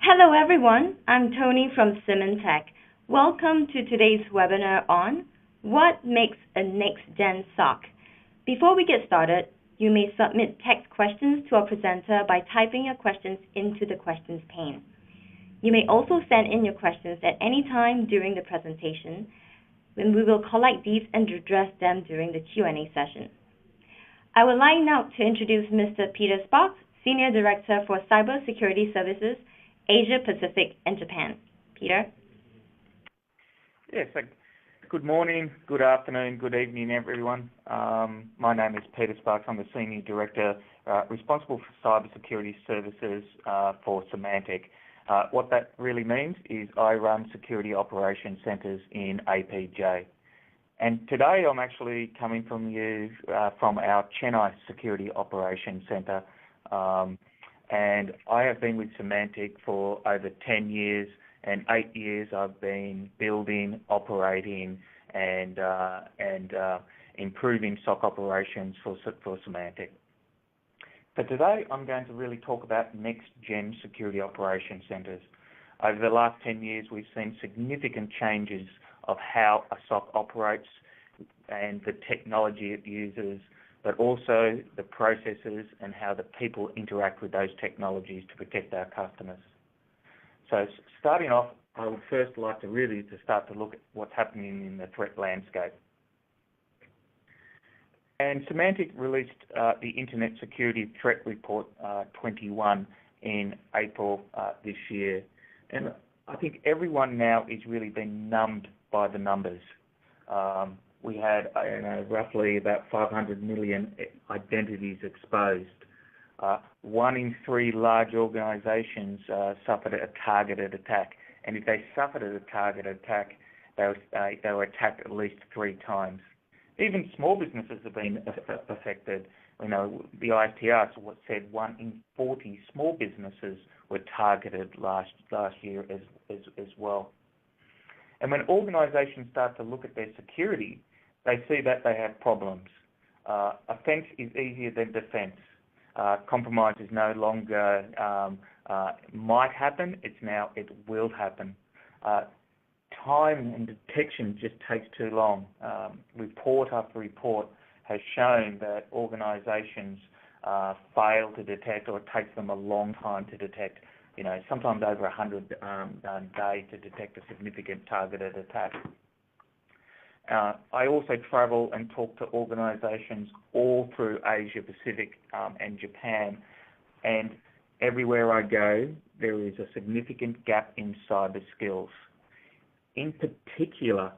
Hello everyone, I'm Tony from Symantec. Welcome to today's webinar on what makes a Next Gen SOC. Before we get started, you may submit text questions to our presenter by typing your questions into the questions pane. You may also send in your questions at any time during the presentation, when we will collect these and address them during the Q&A session. I would like now to introduce Mr. Peter Sparks, Senior Director for Cybersecurity Services, Asia Pacific and Japan. Peter? Yes, good morning, good afternoon, good evening, everyone. My name is Peter Sparks. I'm the Senior Director responsible for Cybersecurity Services for Symantec. What that really means is I run security operations centres in APJ. And today I'm actually coming from our Chennai Security Operations Centre. And I have been with Symantec for over 10 years, and 8 years I've been building, operating, and improving SOC operations for Symantec. But today I'm going to really talk about Next Gen Security Operations Centres. Over the last 10 years we've seen significant changes of how a SOC operates and the technology it uses, but also the processes and how the people interact with those technologies to protect our customers. So starting off, I would first like to start to look at what's happening in the threat landscape. And Symantec released the Internet Security Threat Report 21 in April this year. And I think everyone now is really being numbed by the numbers. We had roughly about 500 million identities exposed. 1 in 3 large organisations suffered a targeted attack, and if they suffered a targeted attack, they were attacked at least 3 times. Even small businesses have been affected. You know, the ITR said 1 in 40 small businesses were targeted last year as well. And when organisations start to look at their security, they see that they have problems. Offence is easier than defence. Compromise is no longer might happen, it's now it will happen. Time and detection just takes too long. Report after report has shown that organisations fail to detect, or it takes them a long time to detect, sometimes over 100 days to detect a significant targeted attack. I also travel and talk to organisations all through Asia Pacific and Japan, and everywhere I go there is a significant gap in cyber skills. In particular,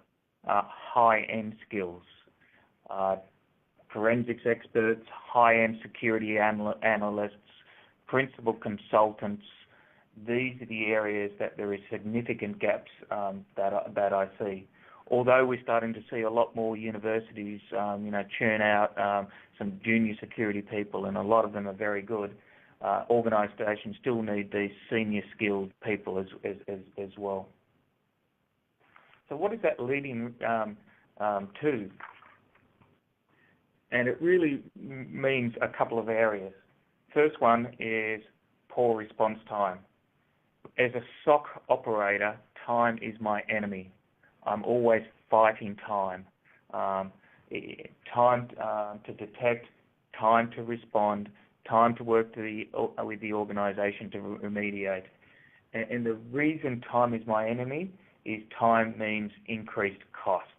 high-end skills. Forensics experts, high-end security analysts, principal consultants. These are the areas that there is significant gaps that I see. Although we're starting to see a lot more universities, churn out some junior security people, and a lot of them are very good, organisations still need these senior skilled people as well. So what is that leading to? And it really means a couple of areas. First one is poor response time. As a SOC operator, time is my enemy. I'm always fighting time. Time to detect, time to respond, time to work with the organisation to remediate. And the reason time is my enemy is time means increased costs.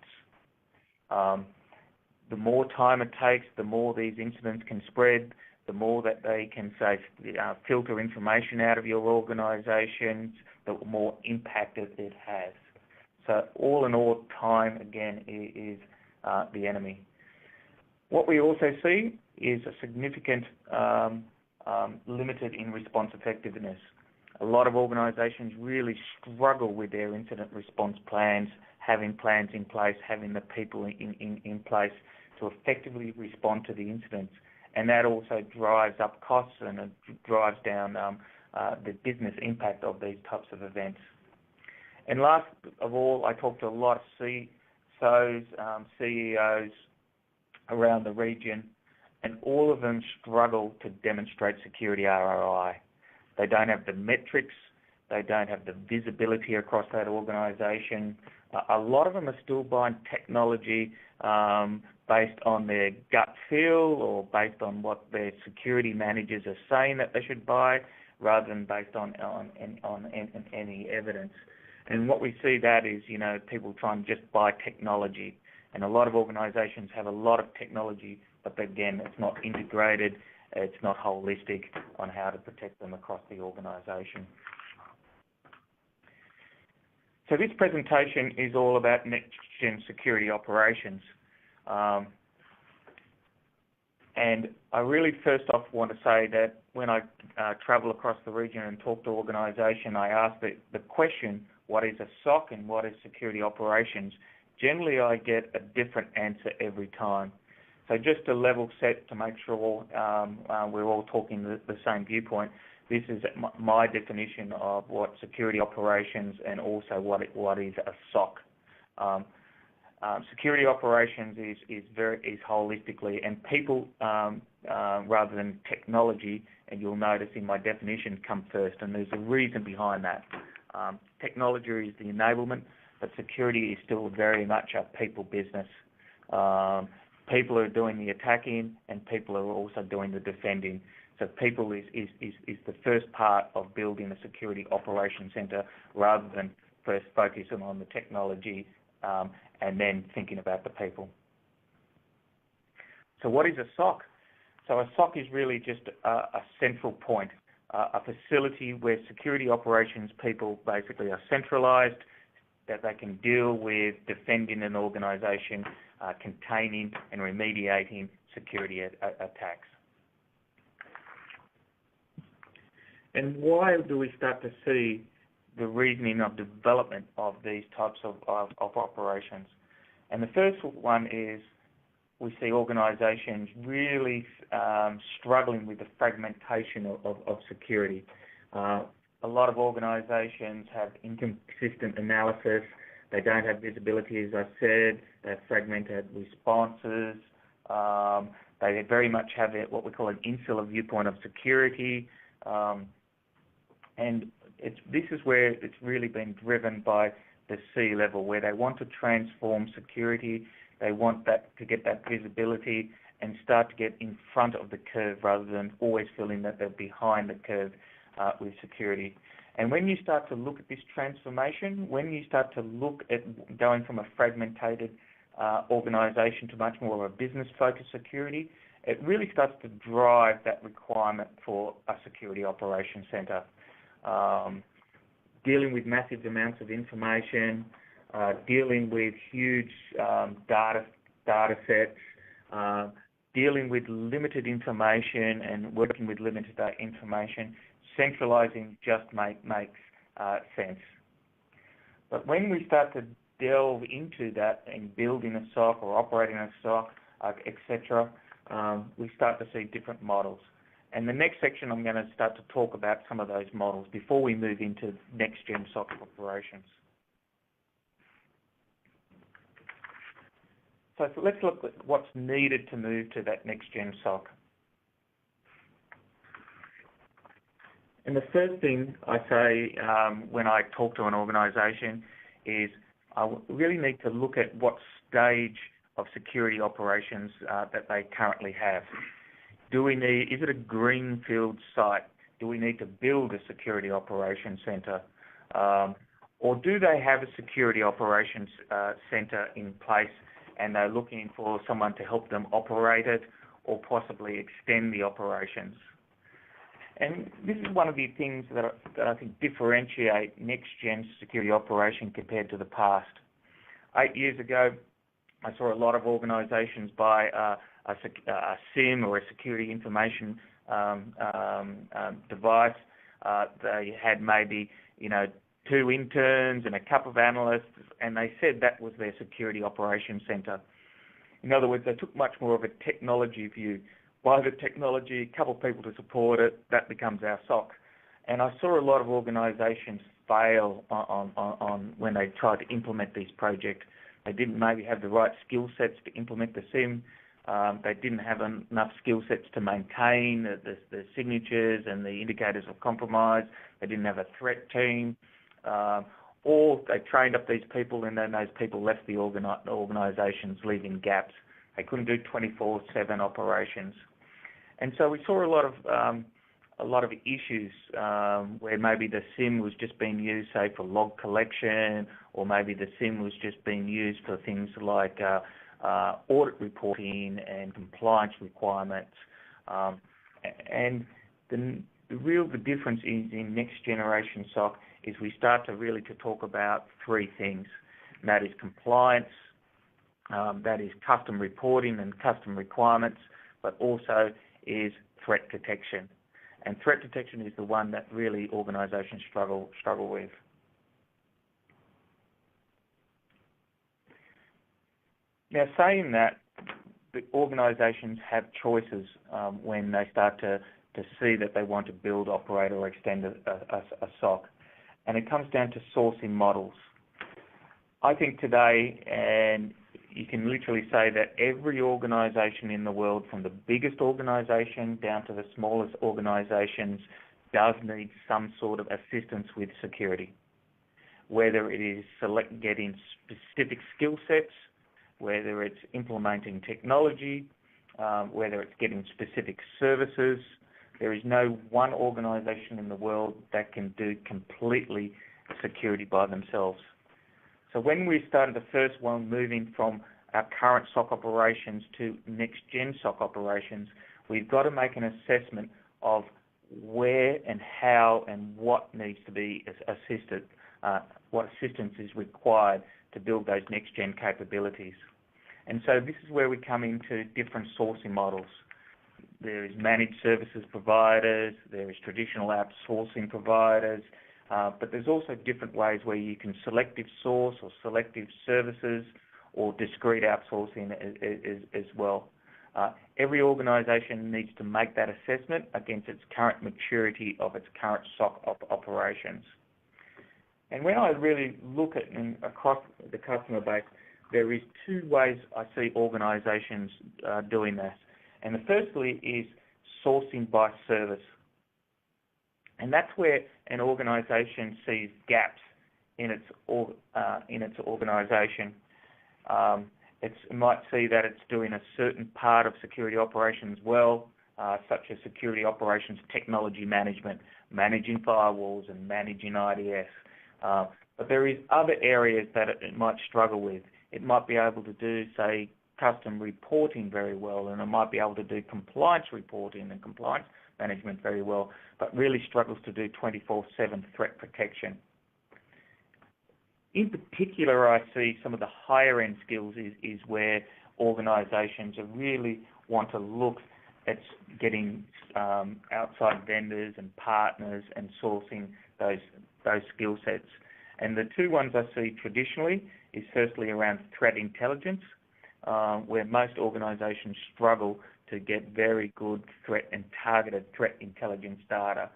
The more time it takes, the more these incidents can spread, the more that they can, filter information out of your organisation, the more impact it has. So all in all, time, again, is the enemy. What we also see is a significant limited in response effectiveness. A lot of organisations really struggle with their incident response plans, having plans in place, having the people in place to effectively respond to the incidents. And that also drives up costs, and it drives down the business impact of these types of events. And last of all, I talk to a lot of CISOs, CEOs around the region, and all of them struggle to demonstrate security ROI. They don't have the metrics They don't have the visibility across that organisation. A lot of them are still buying technology based on their gut feel or based on what their security managers are saying that they should buy, rather than based on any evidence. And what we see that is, people trying to just buy technology. And a lot of organisations have a lot of technology, but again, it's not integrated, it's not holistic on how to protect them across the organisation. So this presentation is all about Next Gen security operations. And I really first off want to say that when I travel across the region and talk to organisation, I ask the question, what is a SOC and what is security operations? Generally, I get a different answer every time. So just to level set to make sure we're all talking the same viewpoint, this is my definition of what security operations and also what is a SOC. Security operations is holistically, and people rather than technology, and you'll notice in my definition, come first, and there's a reason behind that. Technology is the enablement, but security is still very much a people business. People are doing the attacking, and people are also doing the defending. So people is the first part of building a security operations centre, rather than first focusing on the technology and then thinking about the people. So what is a SOC? So a SOC is really just a central point, a facility where security operations people basically are centralised, that they can deal with defending an organisation, containing and remediating security attacks. And why do we start to see the reasoning of development of these types of operations? And the first one is we see organisations really struggling with the fragmentation of security. A lot of organisations have inconsistent analysis. They don't have visibility, as I said. They have fragmented responses. They very much have what we call an insular viewpoint of security. And this is where it's really been driven by the C-level, where they want to transform security. They want that to get that visibility and start to get in front of the curve, rather than always feeling that they're behind the curve with security. And when you start to look at this transformation, when you start to look at going from a fragmented organisation to much more of a business-focused security, it really starts to drive that requirement for a security operations centre. Dealing with massive amounts of information, dealing with huge data sets, dealing with limited information and working with limited information, centralising just makes sense. But when we start to delve into that and building a SOC or operating a SOC, etc., we start to see different models. And the next section, I'm going to start to talk about some of those models before we move into Next Gen SOC operations. So let's look at what's needed to move to that Next Gen SOC. And the first thing I say when I talk to an organisation is I really need to look at what stage of security operations that they currently have. Is it a greenfield site? Do we need to build a security operations centre? Or do they have a security operations centre in place and they're looking for someone to help them operate it or possibly extend the operations? And this is one of the things that I think differentiate Next Gen security operation compared to the past. 8 years ago, I saw a lot of organisations buy a SIM or a security information device. They had maybe 2 interns and a couple of analysts, and they said that was their security operations centre. In other words, they took much more of a technology view. Buy the technology, a couple of people to support it, that becomes our SOC. And I saw a lot of organisations fail on when they tried to implement these projects. They didn't maybe have the right skill sets to implement the SIM. They didn't have enough skill sets to maintain the signatures and the indicators of compromise. They didn't have a threat team. Or they trained up these people and then those people left the organisations, leaving gaps. They couldn't do 24/7 operations. And so we saw a lot of issues where maybe the SIM was just being used, say, for log collection, or maybe the SIM was just being used for things like audit reporting and compliance requirements. And the difference is in next generation SOC is we start to really talk about three things. And that is compliance, that is custom reporting and custom requirements, but also is threat detection. And threat detection is the one that really organisations struggle with. Now, saying that, the organisations have choices when they start to see that they want to build, operate, or extend a SOC. And it comes down to sourcing models. I think today, and you can literally say that every organisation in the world, from the biggest organisation down to the smallest organisations, does need some sort of assistance with security. Whether it is getting specific skill sets, whether it's implementing technology, whether it's getting specific services. There is no one organisation in the world that can do completely security by themselves. So when we started the first one moving from our current SOC operations to Next Gen SOC operations, we've got to make an assessment of where and how and what needs to be assisted, what assistance is required to build those Next Gen capabilities. And so this is where we come into different sourcing models. There is managed services providers, there is traditional outsourcing providers, but there's also different ways where you can selective source or selective services or discrete outsourcing as well. Every organisation needs to make that assessment against its current maturity of its current SOC operations. And when I really look at across the customer base, there is two ways I see organisations doing this. And the firstly is sourcing by service. And that's where an organisation sees gaps in its organisation. It might see that it's doing a certain part of security operations well, such as security operations technology management, managing firewalls and managing IDS. But there is other areas that it might struggle with. It might be able to do, say, custom reporting very well, and it might be able to do compliance reporting and compliance management very well, but really struggles to do 24/7 threat protection. In particular, I see some of the higher end skills is where organisations really want to look at getting outside vendors and partners and sourcing those skill sets. And the two ones I see traditionally is firstly around threat intelligence, where most organisations struggle to get very good threat and targeted threat intelligence data,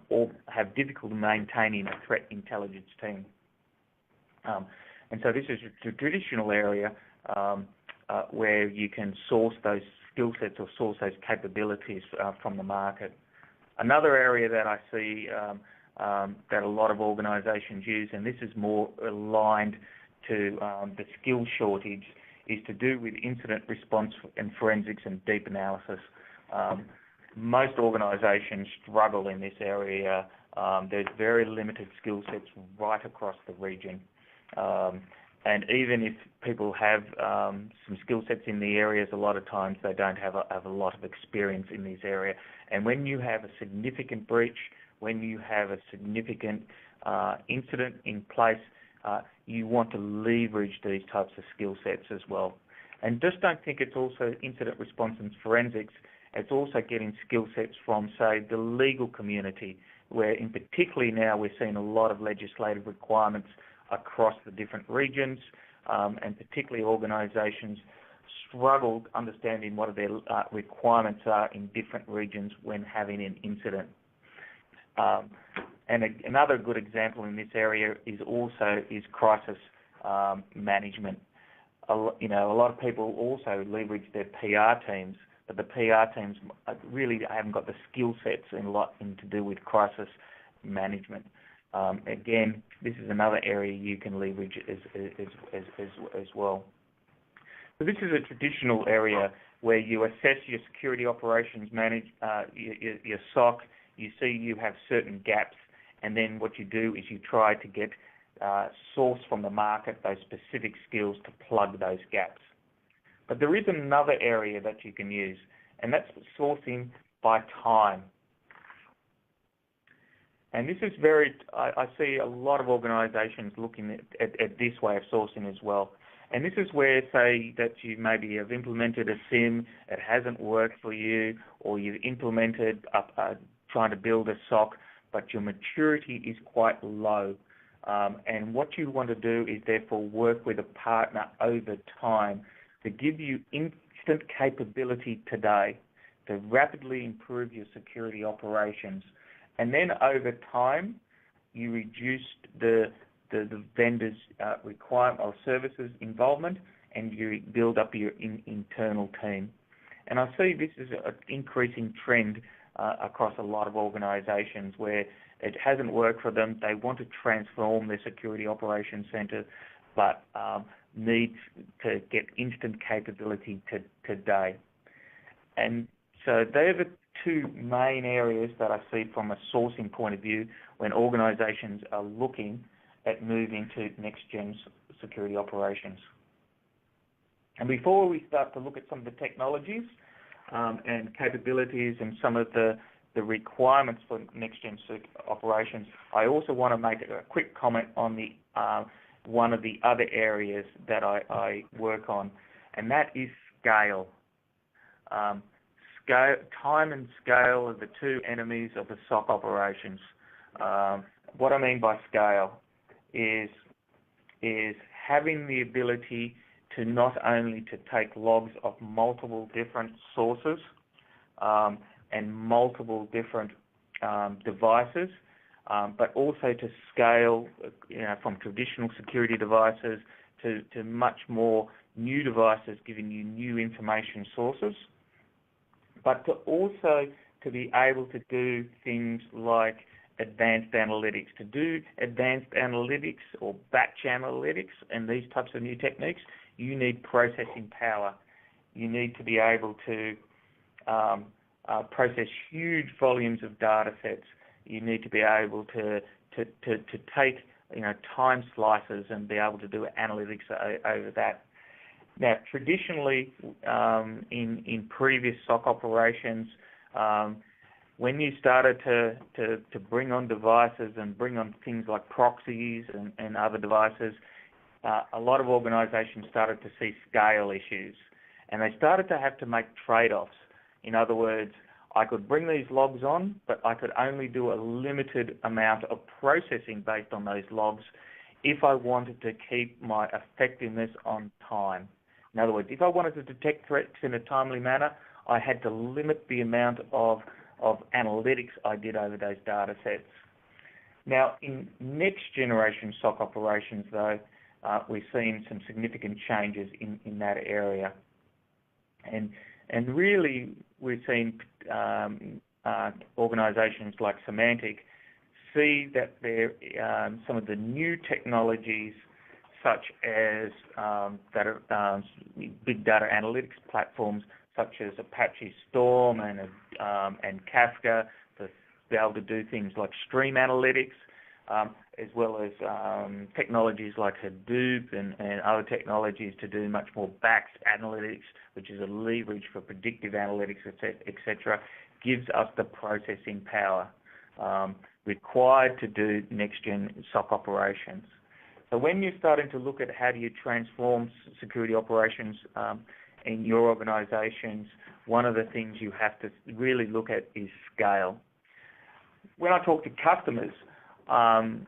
or have difficulty maintaining a threat intelligence team. And so this is a traditional area where you can source those skill sets or source those capabilities from the market. Another area that I see that a lot of organisations use, and this is more aligned to the skill shortage, is to do with incident response and forensics and deep analysis. Most organisations struggle in this area. There's very limited skill sets right across the region. And even if people have some skill sets in the areas, a lot of times they don't have a lot of experience in this area. And when you have a significant breach, when you have a significant incident in place, you want to leverage these types of skill sets as well. And just don't think it's also incident response and forensics. It's also getting skill sets from, say, the legal community, where in particularly now we're seeing a lot of legislative requirements across the different regions, and particularly organisations struggle understanding what their requirements are in different regions when having an incident. And another good example in this area is crisis management. a lot of people also leverage their PR teams, but the PR teams really haven't got the skill sets to do with crisis management. Again, this is another area you can leverage as well. So this is a traditional area where you assess your security operations your SOC. You see you have certain gaps, and then what you do is you try to get source from the market those specific skills to plug those gaps. But there is another area that you can use, and that's sourcing by time. And this is I see a lot of organisations looking at this way of sourcing as well. And this is where, say, that you maybe have implemented a SIM, it hasn't worked for you, or you've implemented trying to build a SOC, but your maturity is quite low. And what you want to do is therefore work with a partner over time to give you instant capability today to rapidly improve your security operations. And then over time, you reduce the vendor's requirement or services involvement, and you build up your internal team. And I see this is an increasing trend across a lot of organisations where it hasn't worked for them. They want to transform their security operations centre, but need to get instant capability today. And so they're the two main areas that I see from a sourcing point of view when organisations are looking at moving to next-gen security operations. And before we start to look at some of the technologies and capabilities and some of the requirements for next-gen operations, I also want to make a quick comment on the one of the other areas that I work on, and that is scale. Time and scale are the two enemies of the SOC operations. What I mean by scale is having the ability to not only to take logs of multiple different sources and multiple different devices, but also to scale from traditional security devices to much more new devices giving you new information sources, but to also to be able to do things like advanced analytics. To do advanced analytics or batch analytics and these types of new techniques, you need processing power. You need to be able to process huge volumes of data sets. You need to be able to take time slices and be able to do analytics over that. Now, traditionally, in previous SOC operations, when you started to bring on devices and bring on things like proxies and other devices, a lot of organisations started to see scale issues, and they started to have to make trade-offs. In other words, I could bring these logs on, but I could only do a limited amount of processing based on those logs if I wanted to keep my effectiveness on time. In other words, if I wanted to detect threats in a timely manner, I had to limit the amount of analytics I did over those data sets. Now, in next generation SOC operations, though, we've seen some significant changes in that area. And really, we've seen organisations like Symantec see that some of the new technologies, such as big data analytics platforms, such as Apache Storm and Kafka, to be able to do things like stream analytics, as well as technologies like Hadoop and other technologies to do much more batch analytics, which is a leverage for predictive analytics, etc., gives us the processing power required to do next-gen SOC operations. So when you're starting to look at how do you transform security operations in your organisations, one of the things you have to really look at is scale. When I talk to customers, one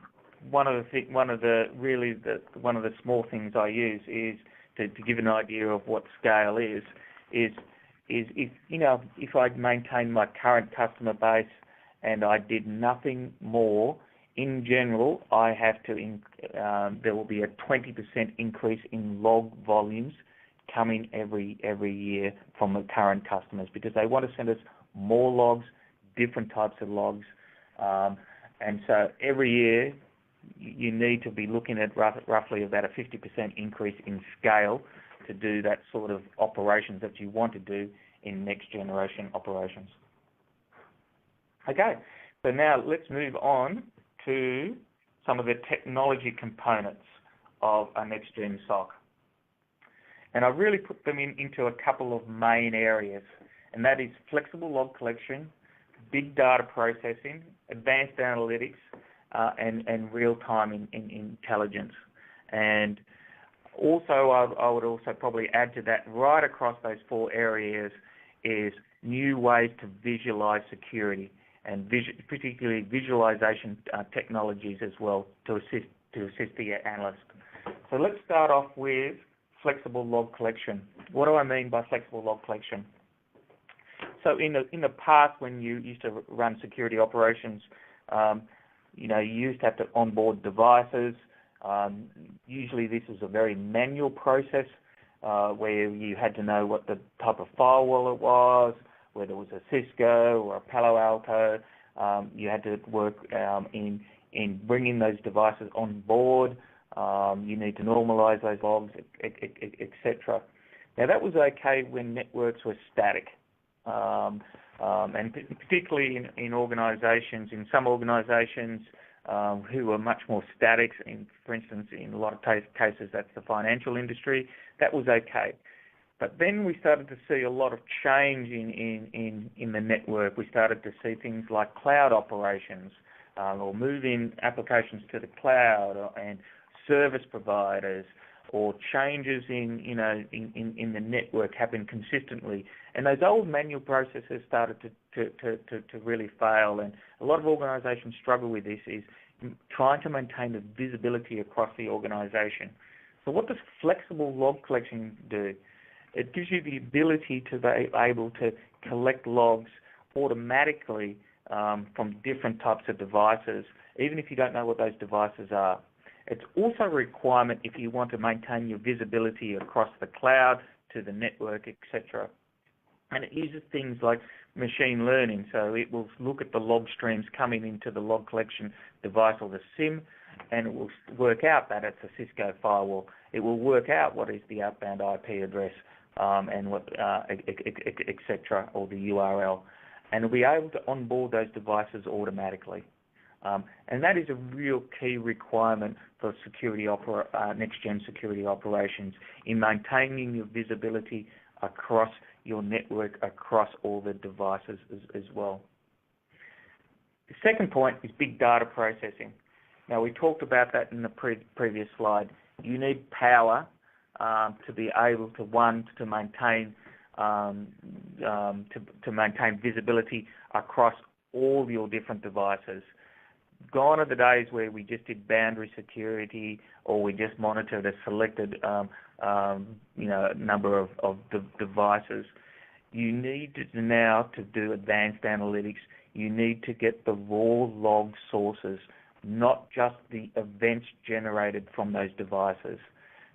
of the small things I use is to give an idea of what scale is if I maintain my current customer base and I did nothing more in general, I have to, there will be a 20% increase in log volumes coming every year from the current customers, because they want to send us more logs, different types of logs. And so every year you need to be looking at roughly about a 50% increase in scale to do that sort of operations that you want to do in next generation operations. Okay, so now let's move on to some of the technology components of a next gen SOC. And I've really put them into a couple of main areas, and that is flexible log collection, big data processing, advanced analytics, and real-time intelligence. And also, I would also probably add to that, right across those four areas, is new ways to visualize security, and particularly visualization technologies as well to assist the analyst. So let's start off with flexible log collection. What do I mean by flexible log collection? So in the past, when you used to run security operations, you used to have to onboard devices. Usually this was a very manual process where you had to know what the type of firewall it was, whether it was a Cisco or a Palo Alto. You had to work in bringing those devices on board. You need to normalize those logs, etc. Now that was okay when networks were static. And particularly in organizations, in some organizations who were much more static, for instance, in a lot of cases that's the financial industry, that was okay. But then we started to see a lot of change in the network. We started to see things like cloud operations or moving applications to the cloud and service providers, or changes in the network happen consistently. And those old manual processes started to really fail, and a lot of organizations struggle with this, is trying to maintain the visibility across the organization. So what does flexible log collection do? It gives you the ability to be able to collect logs automatically from different types of devices, even if you don't know what those devices are. It's also a requirement if you want to maintain your visibility across the cloud, to the network, etc. And it uses things like machine learning, so it will look at the log streams coming into the log collection device or the SIM, and it will work out that it's a Cisco firewall. It will work out what is the outbound IP address and what, etc., or the URL, and it'll be able to onboard those devices automatically. And that is a real key requirement for next-gen security operations, in maintaining your visibility across your network, across all the devices as well. The second point is big data processing. Now, we talked about that in the previous slide. You need power to be able to maintain maintain visibility across all your different devices. Gone are the days where we just did boundary security, or we just monitored a selected number of devices. You need to now to do advanced analytics. You need to get the raw log sources, not just the events generated from those devices.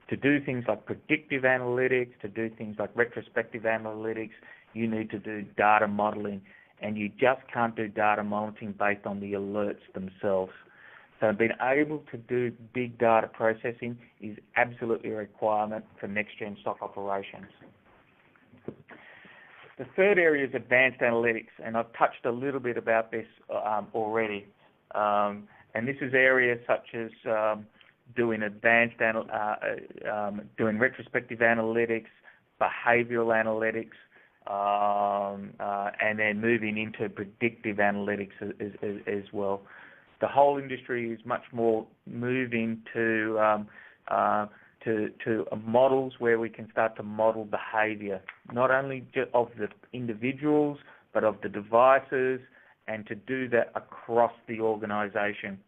To do things like predictive analytics, to do things like retrospective analytics, you need to do data modeling. And you just can't do data monitoring based on the alerts themselves. So being able to do big data processing is absolutely a requirement for next-gen SOC operations. The third area is advanced analytics, and I've touched a little bit about this already. And this is areas such as doing doing retrospective analytics, behavioral analytics, and then moving into predictive analytics as well. The whole industry is much more moving to models where we can start to model behaviour, not only of the individuals, but of the devices, and to do that across the organisation.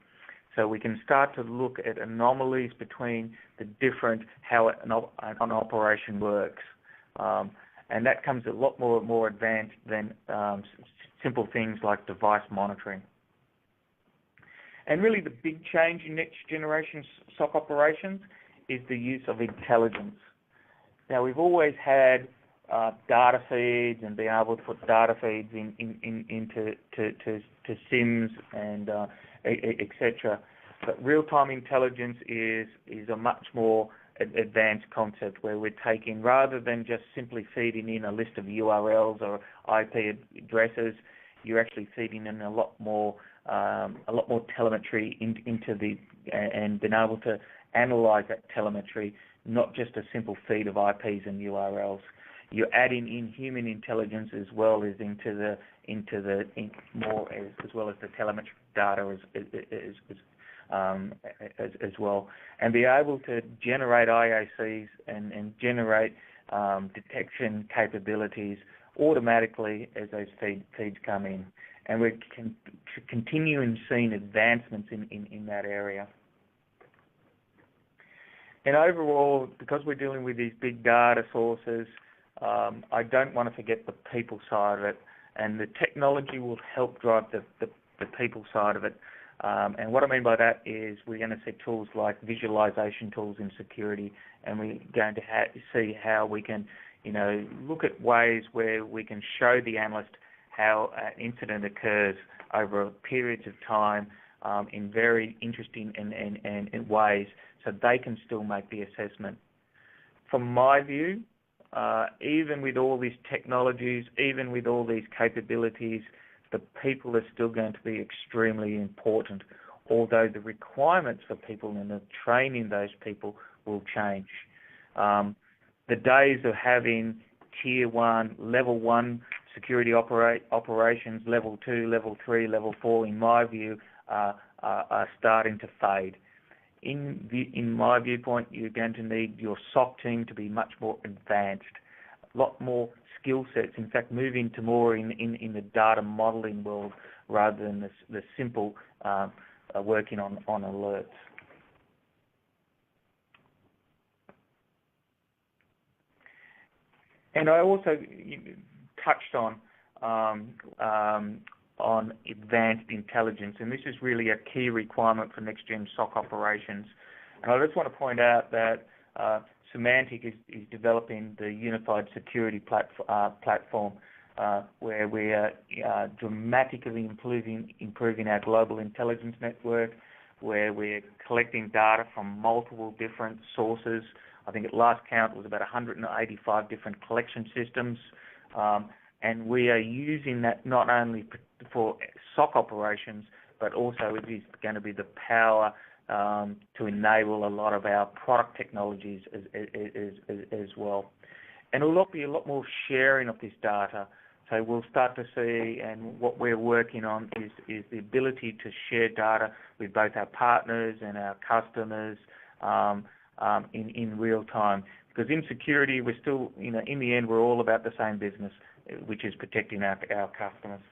So we can start to look at anomalies between the different, how an operation works. And that comes a lot more advanced than simple things like device monitoring. And really the big change in next generation SOC operations is the use of intelligence. Now, we've always had data feeds and being able to put data feeds into SIMs and etc. But real-time intelligence is a much more advanced concept where we're taking, rather than just simply feeding in a list of URLs or IP addresses, you're actually feeding in a lot more telemetry into and being able to analyze that telemetry, not just a simple feed of IPs and URLs. You're adding in human intelligence as well as as well as the telemetric data as well, and be able to generate IACs and generate detection capabilities automatically as those feeds come in. And we're continuing seeing advancements in that area. And overall, because we're dealing with these big data sources, I don't want to forget the people side of it, and the technology will help drive the people side of it. And what I mean by that is we're going to see tools like visualization tools in security, and we're going to see how we can, look at ways where we can show the analyst how an incident occurs over periods of time in very interesting and ways, so they can still make the assessment. From my view, even with all these technologies, even with all these capabilities, the people are still going to be extremely important, although the requirements for people and the training those people will change. The days of having Tier 1, Level 1 security operations, Level 2, Level 3, Level 4, in my view, are starting to fade. In my viewpoint, you're going to need your SOC team to be much more advanced, a lot more skill sets, in fact, moving to more in the data modeling world rather than the simple working on alerts. And I also touched on advanced intelligence, and this is really a key requirement for next-gen SOC operations. And I just want to point out that Symantec is developing the unified security platform where we are dramatically improving our global intelligence network, where we're collecting data from multiple different sources. I think at last count was about 185 different collection systems. And we are using that not only for SOC operations, but also it is going to be the power to enable a lot of our product technologies as well. And there will be a lot more sharing of this data. So we'll start to see, and what we're working on is the ability to share data with both our partners and our customers in real time. Because in security, we're still, in the end, we're all about the same business, which is protecting our customers.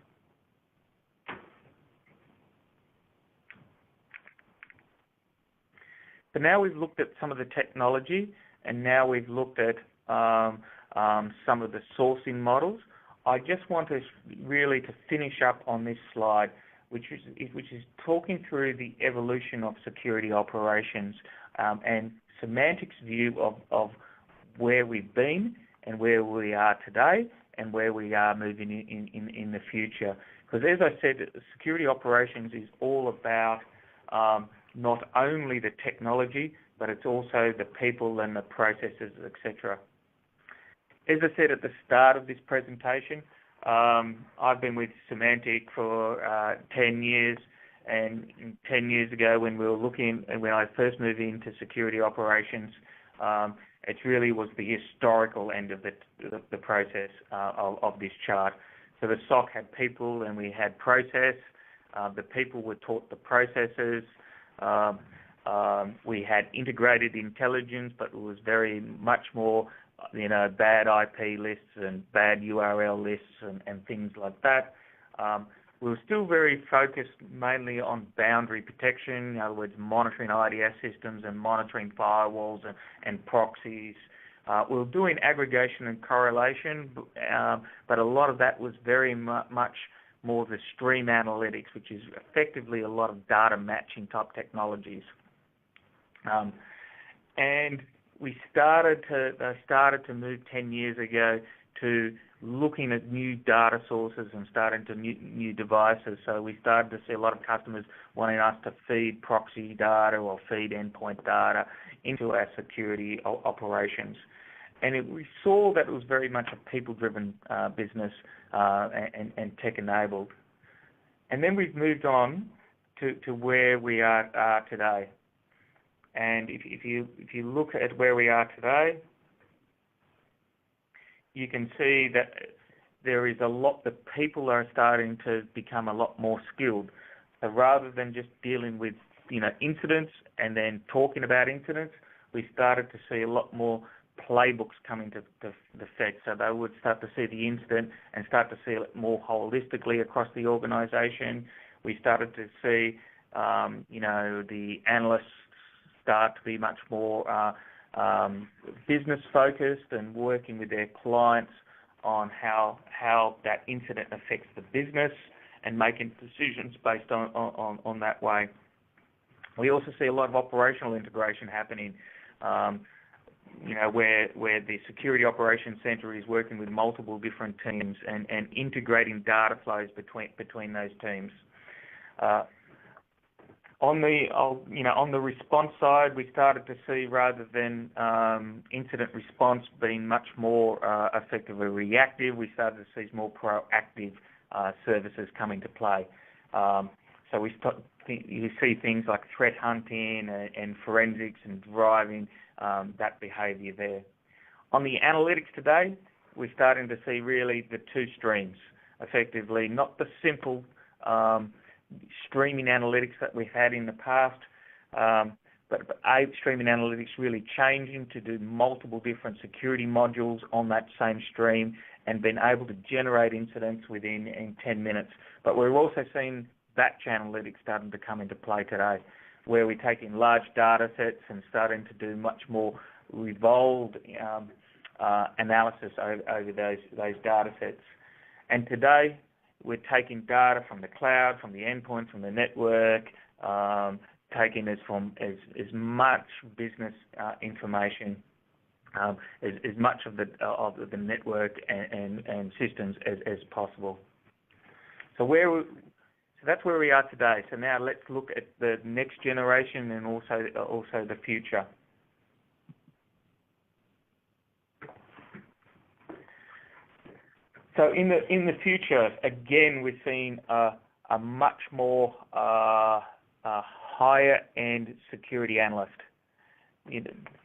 So now we've looked at some of the technology, and now we've looked at some of the sourcing models. I just want to really to finish up on this slide, which is talking through the evolution of security operations and Symantec's view of where we've been and where we are today and where we are moving in the future. Because as I said, security operations is all about not only the technology, but it's also the people and the processes, etc. As I said at the start of this presentation, I've been with Symantec for 10 years, and 10 years ago when we were looking, and when I first moved into security operations, it really was the historical end of the process of this chart. So the SOC had people and we had process. The people were taught the processes. We had integrated intelligence, but it was very much more, bad IP lists and bad URL lists and things like that. We were still very focused mainly on boundary protection, in other words, monitoring IDS systems and monitoring firewalls and proxies. We were doing aggregation and correlation, but a lot of that was very much more of the stream analytics, which is effectively a lot of data matching type technologies. And we started to move 10 years ago to looking at new data sources and starting to new devices. So we started to see a lot of customers wanting us to feed proxy data or feed endpoint data into our security operations. And we saw that it was very much a people-driven business and tech-enabled. And then we've moved on to where we are today. And if you look at where we are today, you can see that there is a lot that people are starting to become a lot more skilled. So rather than just dealing with incidents and then talking about incidents, we started to see a lot more playbooks coming to effect. So they would start to see the incident and start to see it more holistically across the organisation. We started to see, the analysts start to be much more business focused and working with their clients on how that incident affects the business and making decisions based on that way. We also see a lot of operational integration happening, where the Security Operations Centre is working with multiple different teams and integrating data flows between those teams. On the response side, we started to see, rather than incident response being much more effectively reactive, we started to see more proactive services come into play. So you see things like threat hunting and forensics and driving that behaviour there. On the analytics today, we're starting to see really the two streams, effectively, not the simple streaming analytics that we've had in the past, but streaming analytics really changing to do multiple different security modules on that same stream and being able to generate incidents in 10 minutes. But we're also seeing batch analytics starting to come into play today, where we're taking large data sets and starting to do much more revolved analysis over those data sets. And today, we're taking data from the cloud, from the endpoint, from the network, taking as much business information, as much of the network and systems as possible. So that's where we are today. So now let's look at the next generation and also the future. So in the future, again, we're seeing a much more higher end security analyst.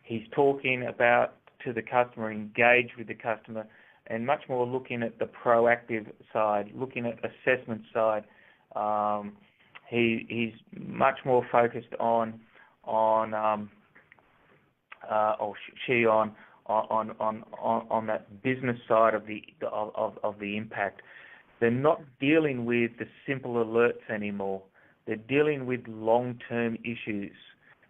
He's talking about to the customer, engage with the customer, and much more looking at the proactive side, looking at assessment side. He's much more focused on that business side of the impact. They're not dealing with the simple alerts anymore. They're dealing with long-term issues.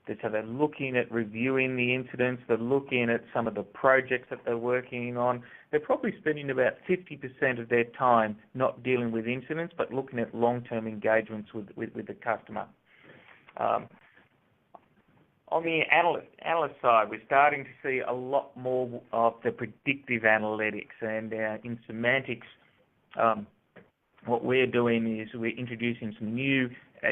So they're looking at reviewing the incidents. They're looking at some of the projects that they're working on. They're probably spending about 50% of their time not dealing with incidents, but looking at long-term engagements with the customer. On the analyst side, we're starting to see a lot more of the predictive analytics. And in semantics, what we're doing is we're introducing some new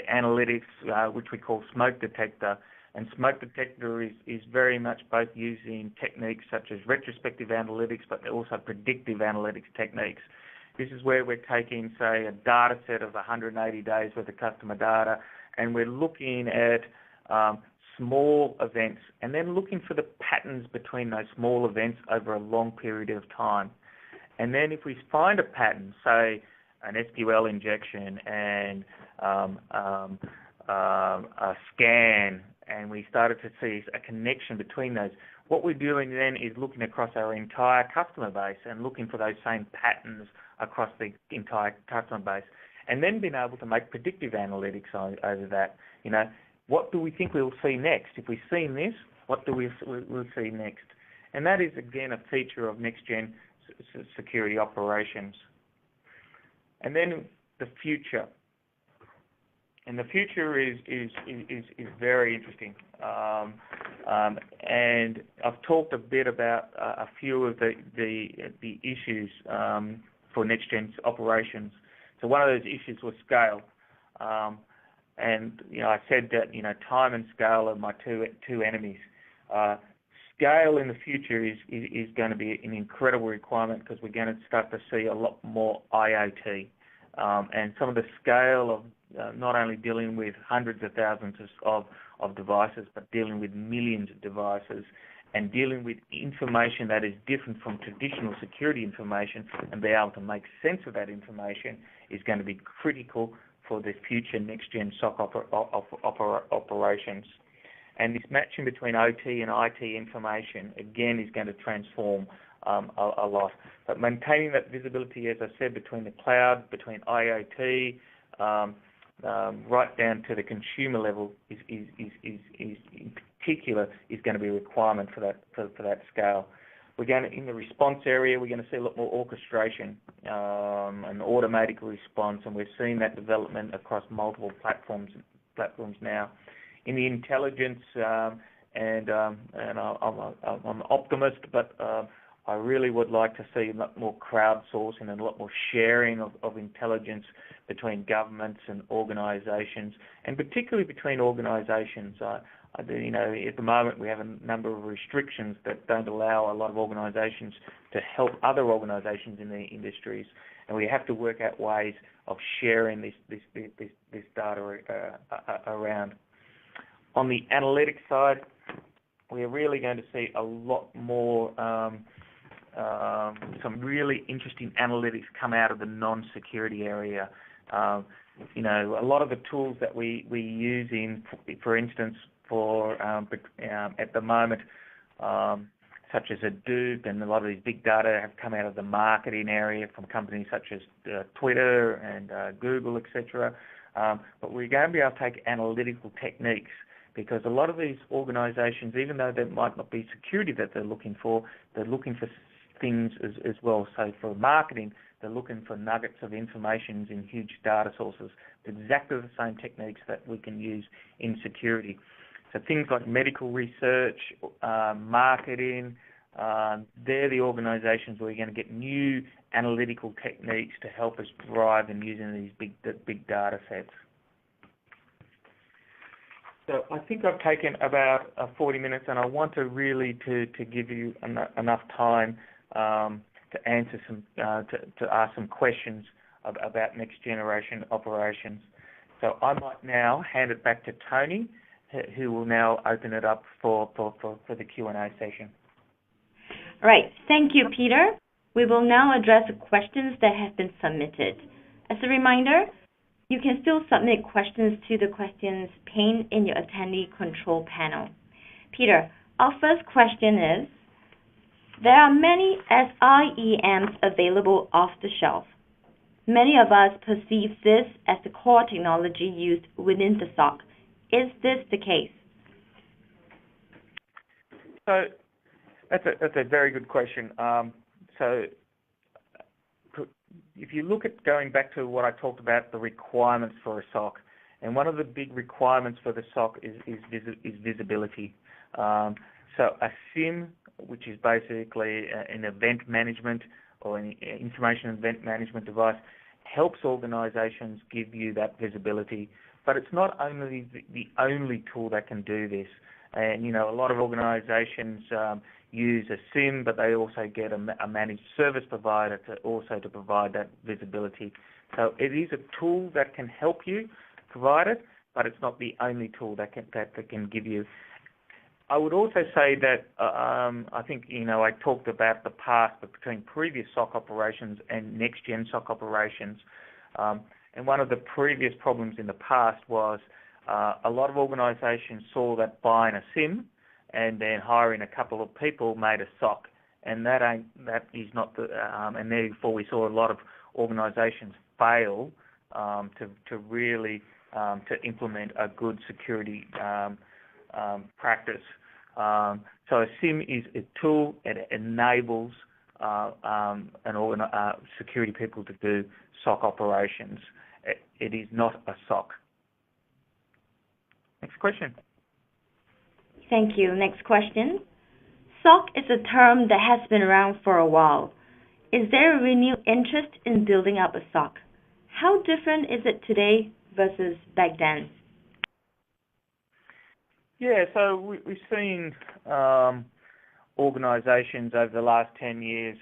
analytics, which we call smoke detector. And smoke detector is very much both using techniques such as retrospective analytics, but also predictive analytics techniques. This is where we're taking, say, a data set of 180 days worth of customer data, and we're looking at small events and then looking for the patterns between those small events over a long period of time. And then if we find a pattern, say an SQL injection and a scan, and we started to see a connection between those, what we're doing then is looking across our entire customer base and looking for those same patterns across the entire customer base, and then being able to make predictive analytics over that. What do we think we'll see next? If we've seen this, what do we'll see next? And that is, again, a feature of Next Gen Security Operations. And then the future. And the future is very interesting. And I've talked a bit about a few of the issues for Next Gen operations. So one of those issues was scale. And I said that time and scale are my two enemies. Scale in the future is going to be an incredible requirement because we're going to start to see a lot more IoT. And some of the scale of not only dealing with hundreds of thousands of devices, but dealing with millions of devices and dealing with information that is different from traditional security information and be able to make sense of that information is going to be critical for the future next-gen SOC operations. And this matching between OT and IT information, again, is going to transform a lot. But maintaining that visibility, as I said, between the cloud, between IoT, right down to the consumer level is in particular is going to be a requirement for that scale. We're going to, in the response area, we're going to see a lot more orchestration and automatic response, and we're seeing that development across multiple platforms now. In the intelligence, and I'm an optimist, but I really would like to see a lot more crowdsourcing and a lot more sharing of intelligence between governments and organisations, and particularly between organisations. At the moment we have a number of restrictions that don't allow a lot of organisations to help other organisations in their industries, and we have to work out ways of sharing this data around. On the analytics side, we're really going to see a lot more, some really interesting analytics come out of the non-security area. A lot of the tools that we use for instance, at the moment, such as Hadoop, and a lot of these big data have come out of the marketing area from companies such as Twitter and Google, etc. But we're going to be able to take analytical techniques, because a lot of these organisations, even though there might not be security that they're looking for things as well. So for marketing, they're looking for nuggets of information in huge data sources. Exactly the same techniques that we can use in security. So things like medical research, marketing, they're the organisations where you're going to get new analytical techniques to help us drive and using these big data sets. So I think I've taken about 40 minutes, and I want to really to give you enough time to answer to ask some questions about next generation operations. So I might now hand it back to Tony, who will now open it up for the Q&A session. All right. Thank you, Peter. We will now address the questions that have been submitted. As a reminder, you can still submit questions to the questions pane in your attendee control panel. Peter, our first question is, there are many SIEMs available off the shelf. Many of us perceive this as the core technology used within the SOC. Is this the case? So that's a very good question. So if you look at going back to what I talked about, the requirements for a SOC, and one of the big requirements for the SOC is visibility. So a SIEM, which is basically an event management or an information event management device, helps organisations give you that visibility. But it's not only the only tool that can do this. And, a lot of organisations use a SIEM, but they also get a managed service provider to provide that visibility. So it is a tool that can help you provide it, but it's not the only tool that can give you. I would also say that I think, I talked about the past, but between previous SOC operations and next-gen SOC operations, and one of the previous problems in the past was a lot of organisations saw that buying a SIEM and then hiring a couple of people made a SOC, and that is not the. And therefore, we saw a lot of organisations fail to really to implement a good security practice. So a SIEM is a tool. It enables security people to do SOC operations. it is not a SOC. Next question. Thank you. Next question. SOC is a term that has been around for a while. Is there a renewed interest in building up a SOC? How different is it today versus back then? Yeah, so we've seen organisations over the last 10 years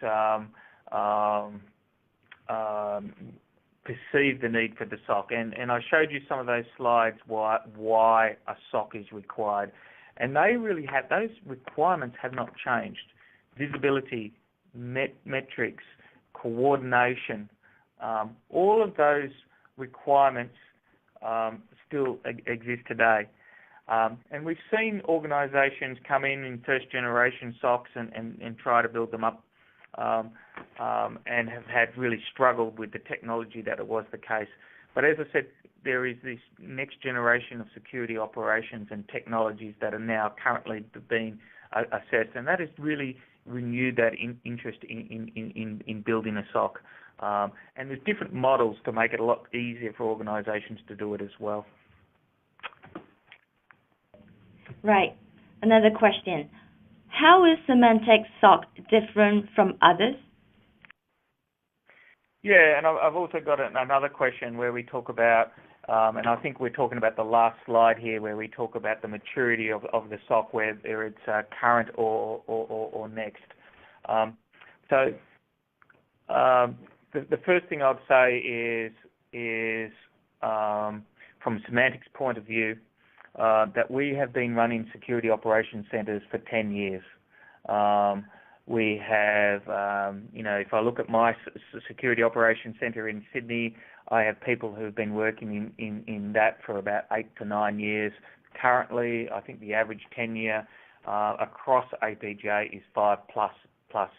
perceive the need for the SOC, and I showed you some of those slides why a SOC is required, and they really have, those requirements have not changed. Visibility, metrics, coordination, all of those requirements still exist today. And we've seen organisations come in first generation SOCs and try to build them up and have had really struggled with the technology that it was the case. But as I said, there is this next generation of security operations and technologies that are now currently being assessed, and that has really renewed that interest in building a SOC. And there's different models to make it a lot easier for organisations to do it as well. Right. Another question. How is Symantec SOC different from others? Yeah, and I've also got another question where we talk about, and I think we're talking about the last slide here, where we talk about the maturity of the SOC, whether it's current or next. So the first thing I'd say is from Symantec's point of view, that we have been running security operations centres for 10 years. We have, if I look at my security operations centre in Sydney, I have people who have been working in that for about 8 to 9 years. Currently, I think the average tenure across APJ is 5+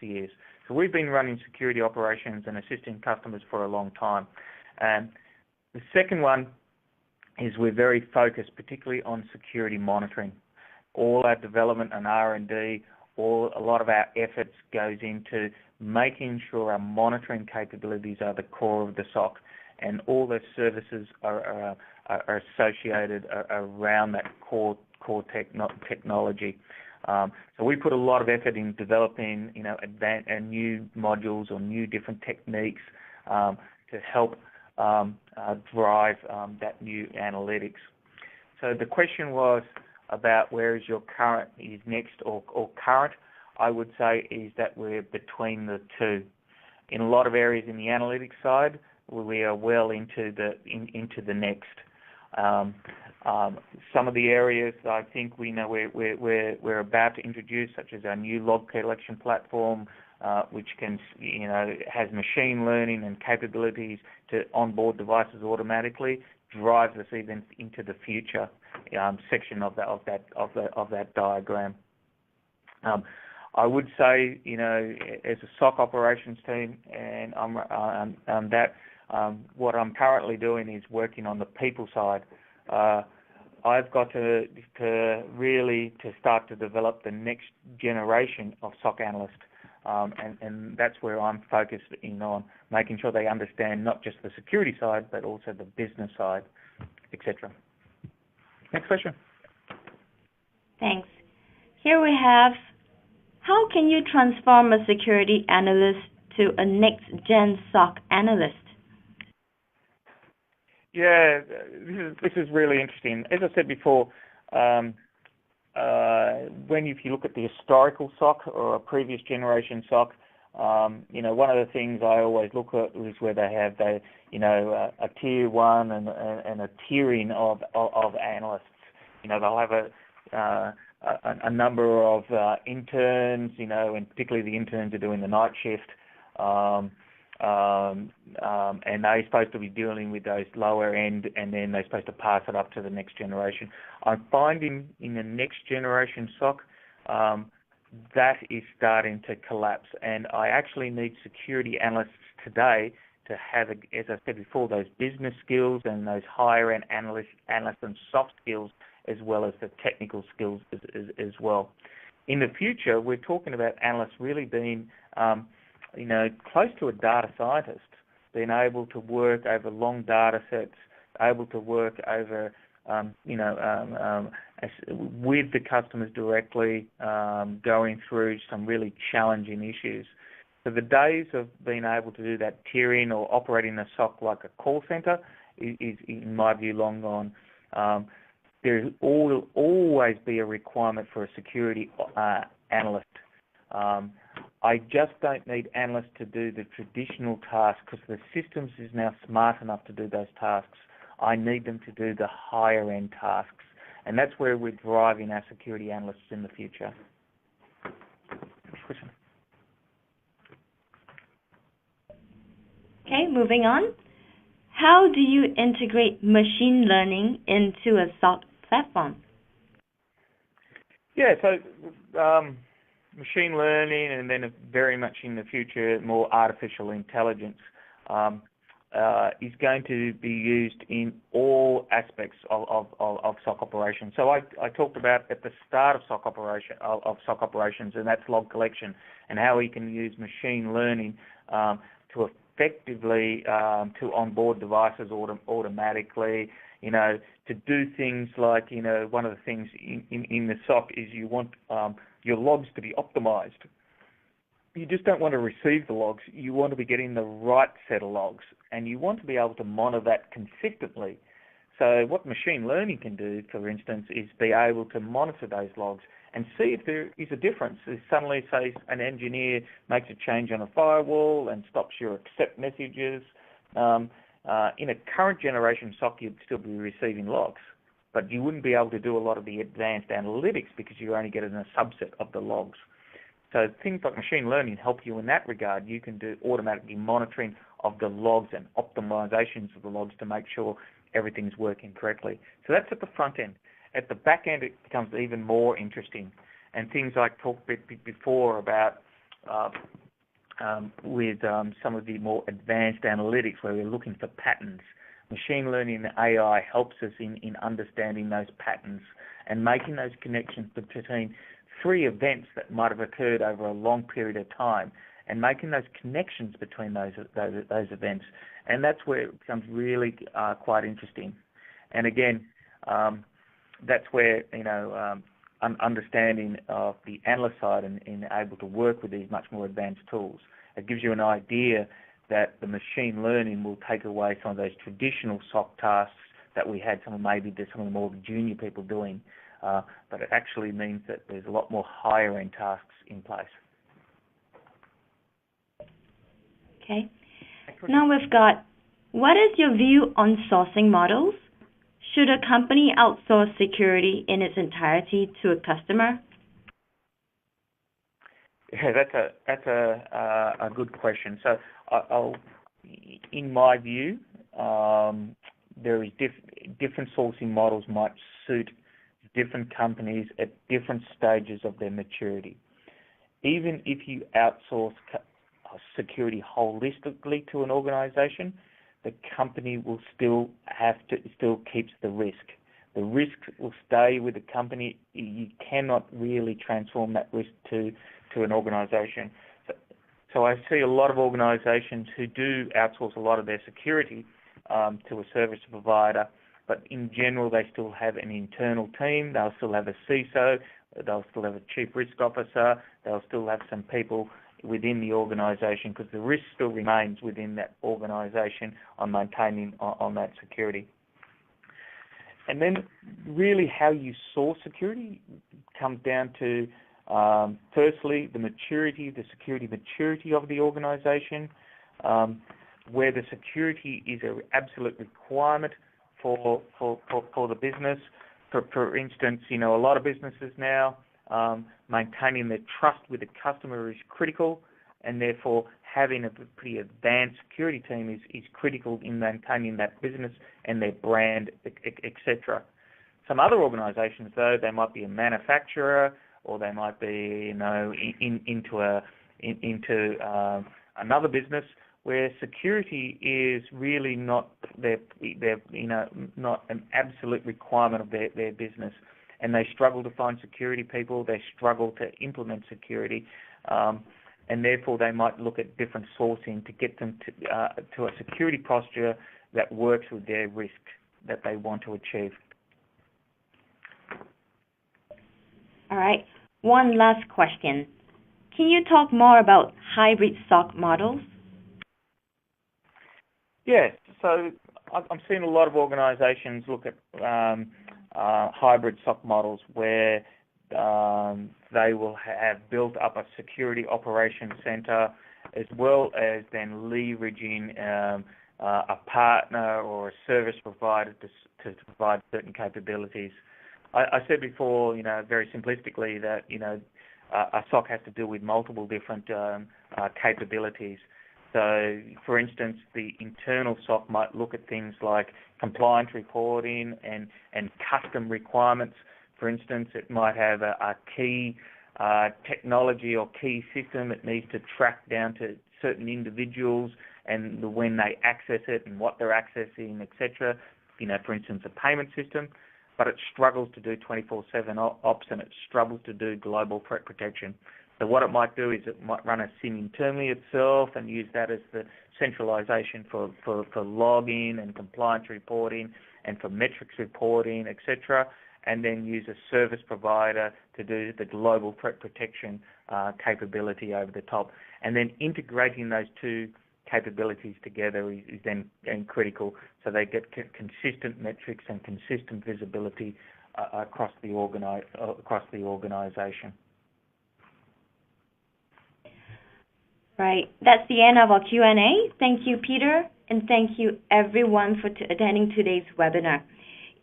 years. So we've been running security operations and assisting customers for a long time. And the second one is we're very focused particularly on security monitoring. All our development and R&D, a lot of our efforts goes into making sure our monitoring capabilities are the core of the SOC, and all the services are associated around that core technology. So we put a lot of effort in developing, advanced and new modules or new different techniques to help drive that new analytics. So the question was about where is your current is next or current. I would say is that we're between the two. In a lot of areas in the analytics side, we are well into the next. Some of the areas I think we know we're about to introduce, such as our new log collection platform, which can, has machine learning and capabilities to onboard devices automatically, drives us even into the future section of that diagram. I would say, as a SOC operations team, and what I'm currently doing is working on the people side. I've got to really start to develop the next generation of SOC analysts. And that's where I'm focused on making sure they understand not just the security side, but also the business side, etc. Next question. Thanks. Here we have, how can you transform a security analyst to a Next Gen SOC analyst? Yeah, this is really interesting. As I said before, if you look at the historical SOC or a previous generation SOC, one of the things I always look at is where they have a tier one and a tiering of analysts. They'll have a number of interns, and particularly the interns are doing the night shift, and they're supposed to be dealing with those lower end, and then they're supposed to pass it up to the next generation. I'm finding in the next generation SOC that is starting to collapse, and I actually need security analysts today to have, as I said before, those business skills and those higher end analyst and soft skills, as well as the technical skills as well. In the future, we're talking about analysts really being close to a data scientist. being able to work over long data sets, able to work over, with the customers directly, going through some really challenging issues. So the days of being able to do that tiering or operating a SOC like a call center is in my view, long gone. There will always be a requirement for a security analyst. I just don't need analysts to do the traditional tasks because the systems is now smart enough to do those tasks. I need them to do the higher end tasks. And that's where we're driving our security analysts in the future. Next question. Okay, moving on. How do you integrate machine learning into a SOC platform? Yeah, so machine learning and then very much in the future more artificial intelligence is going to be used in all aspects of SOC operations. So I talked about at the start of SOC operations, and that's log collection and how we can use machine learning to effectively to onboard devices automatically, to do things like, one of the things in the SOC is you want your logs to be optimized. You just don't want to receive the logs. You want to be getting the right set of logs, and you want to be able to monitor that consistently. So what machine learning can do, for instance, is be able to monitor those logs and see if there is a difference. If suddenly, say, an engineer makes a change on a firewall and stops your accept messages, in a current generation SOC, you'd still be receiving logs, but you wouldn't be able to do a lot of the advanced analytics because you're only getting a subset of the logs. So things like machine learning help you in that regard. You can do automatically monitoring of the logs and optimizations of the logs to make sure everything's working correctly. So that's at the front end. At the back end, it becomes even more interesting. And things like talked before about with some of the more advanced analytics where we're looking for patterns. Machine learning and AI helps us in understanding those patterns and making those connections between three events that might have occurred over a long period of time and making those connections between those events. And that's where it becomes really quite interesting. And again, that's where, understanding of the analyst side and able to work with these much more advanced tools. It gives you an idea that the machine learning will take away some of those traditional SOC tasks that we had some of the more junior people doing. But it actually means that there's a lot more higher end tasks in place. Okay. Now we've got, what is your view on sourcing models? Should a company outsource security in its entirety to a customer? Yeah, that's a good question. So in my view, there is different sourcing models might suit different companies at different stages of their maturity. Even if you outsource security holistically to an organization, the company will still keeps the risk. The risk will stay with the company. You cannot really transform that risk to an organization. So I see a lot of organizations who do outsource a lot of their security to a service provider, but in general they still have an internal team. They'll still have a CISO. They'll still have a chief risk officer. They'll still have some people within the organisation because the risk still remains within that organisation on maintaining on that security. And then really how you source security comes down to firstly the security maturity of the organisation, where the security is an absolute requirement for the business. For instance, a lot of businesses now maintaining their trust with the customer is critical, and therefore having a pretty advanced security team is critical in maintaining that business and their brand, etc. Some other organisations, though, they might be a manufacturer or they might be, into another business where security is really not not an absolute requirement of their business, and they struggle to find security people. They struggle to implement security. and therefore they might look at different sourcing to get them to a security posture that works with their risk that they want to achieve. All right. One last question. Can you talk more about hybrid SOC models? Yes. So I'm seeing a lot of organisations look at hybrid SOC models where they will have built up a security operations centre as well as then leveraging a partner or a service provider to provide certain capabilities. I said before, very simplistically that, a SOC has to deal with multiple different capabilities. So, for instance, the internal SOC might look at things like compliance reporting and custom requirements. For instance, it might have a key technology or key system it needs to track down to certain individuals and when they access it and what they're accessing, etc. For instance, a payment system, but it struggles to do 24/7 ops and it struggles to do global threat protection. So what it might do is it might run a SIM internally itself and use that as the centralization for login and compliance reporting and for metrics reporting, etc., and then use a service provider to do the global threat protection capability over the top. And then integrating those two capabilities together is then critical, so they get consistent metrics and consistent visibility across the organisation. Right. That's the end of our Q&A. Thank you, Peter, and thank you everyone for attending today's webinar.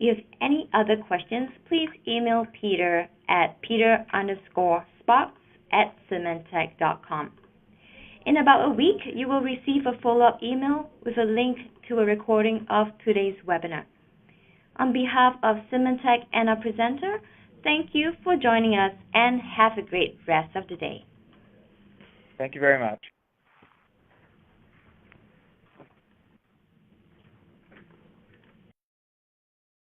If you have any other questions, please email Peter at peter_sparks@symantec.com. In about a week, you will receive a follow-up email with a link to a recording of today's webinar. On behalf of Symantec and our presenter, thank you for joining us and have a great rest of the day. Thank you very much.